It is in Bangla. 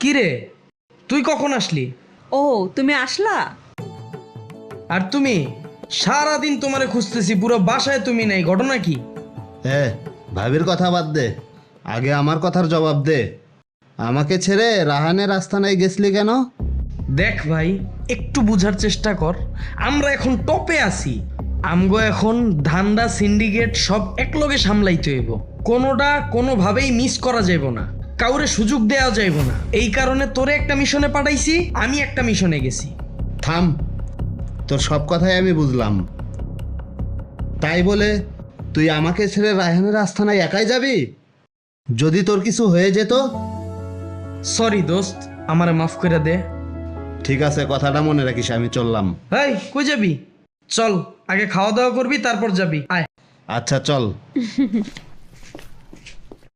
কি রে, তুই কখন আসলি? ও তুমি আসলা? আর তুমি? সারাদিন তোমারে খুঁজতেছি, পুরো বাসায় তুমি নাই, ঘটনা কি? ভাবির কথা বাদ দে, আগে আমার কথার জবাব দে। আমাকে ছেড়ে রাহানের আস্তানায় গেছলি কেন? দেখ ভাই, একটু বুঝার চেষ্টা কর। আমরা এখন টপে আছি। আমগো এখন ধান্দা সিন্ডিকেট সব একলগে সামলাইতে হইব। কোনোটা কোনোভাবেই মিস করা যাইব না, কাউরে সুযোগ দেওয়া যাইব না। এই কারণে তোরে একটা মিশনে পাঠাইছি, আমি একটা মিশনে গেছি। থাম, তোর সব কথাই আমি বুঝলাম। তাই বলে তুই আমাকে ছেড়ে রায়হানের আস্তানায় একাই যাবি? যদি তোর কিছু হয়ে যেত? সরি দোস্ত, আমারে মাফ করে দে। ঠিক আছে, কথাটা মনে রাখিস, আমি চললাম। এই কই যাবি? চল, আগে খাওয়া দাওয়া করবি, তারপর যাবি, আয়। আচ্ছা চল।